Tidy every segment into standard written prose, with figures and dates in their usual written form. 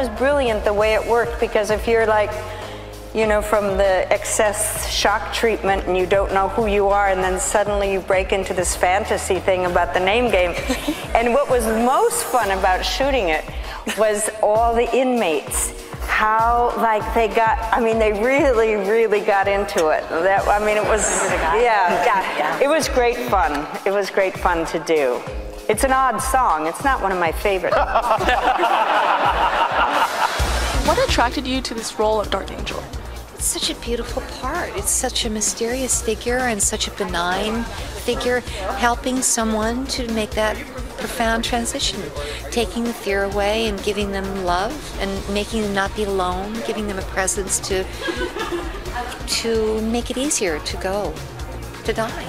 was brilliant the way it worked, because if you're like, you know, from the excess shock treatment and you don't know who you are, and then suddenly you break into this fantasy thing about the name game. And what was most fun about shooting it was all the inmates. How, like, they got, I mean, they really, really got into it. That, I mean, it was, yeah, it was great fun. It was great fun to do. It's an odd song. It's not one of my favorites. What attracted you to this role of Dark Angel? It's such a beautiful part. It's such a mysterious figure and such a benign figure, helping someone to make that profound transition, taking the fear away and giving them love and making them not be alone, giving them a presence to make it easier to go, to die.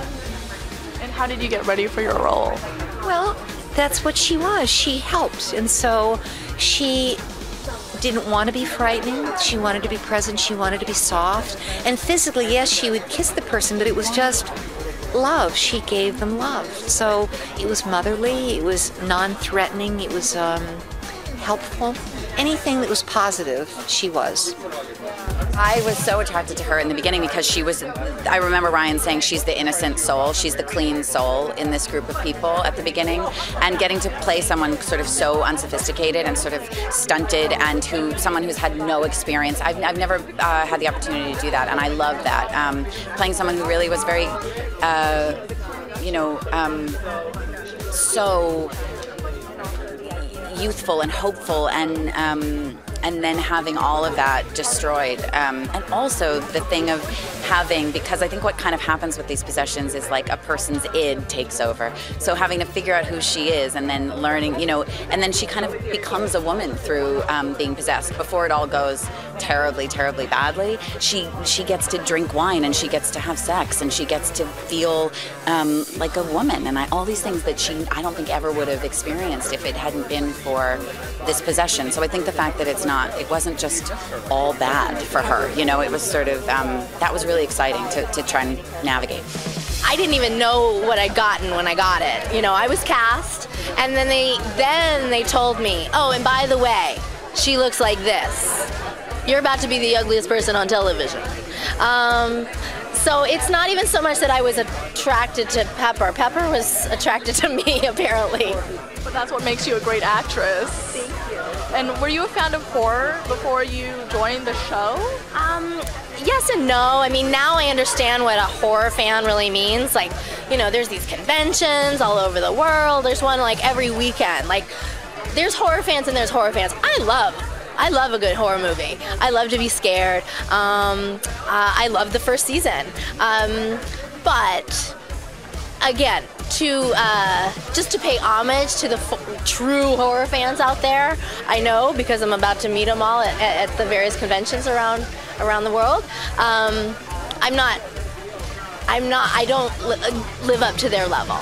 And how did you get ready for your role? Well, that's what she was. She helped, and so she didn't want to be frightening. She wanted to be present. She wanted to be soft. And physically, yes, she would kiss the person, but it was just love. She gave them love. So it was motherly, it was non-threatening, it was helpful. Anything that was positive, she was. I was so attracted to her in the beginning because she was, I remember Ryan saying she's the innocent soul, she's the clean soul in this group of people at the beginning, and getting to play someone sort of so unsophisticated and sort of stunted, and someone who's had no experience. I've never had the opportunity to do that, and I love that. Playing someone who really was very, so youthful and hopeful, and then having all of that destroyed. And also the thing of having, because I think what kind of happens with these possessions is like a person's id takes over. So having to figure out who she is and then learning, you know, and then she kind of becomes a woman through being possessed. Before it all goes terribly, terribly badly, she gets to drink wine and she gets to have sex and she gets to feel like a woman, and all these things that I don't think ever would have experienced if it hadn't been for this possession. So I think the fact that it wasn't just all bad for her, you know, it was sort of, that was really exciting to try and navigate. I didn't even know what I'd gotten when I got it. You know, I was cast, and then they told me, oh, and by the way, she looks like this. You're about to be the ugliest person on television. So it's not even so much that I was attracted to Pepper. Pepper was attracted to me, apparently. But that's what makes you a great actress. Thank you. And were you a fan of horror before you joined the show? Yes and no. I mean, now I understand what a horror fan really means. Like, you know, there's these conventions all over the world. There's one like every weekend. Like, there's horror fans and there's horror fans. I love a good horror movie. I love to be scared. I love the first season. But again, just to pay homage to the true horror fans out there, I know because I'm about to meet them all at the various conventions around the world. I don't live up to their level.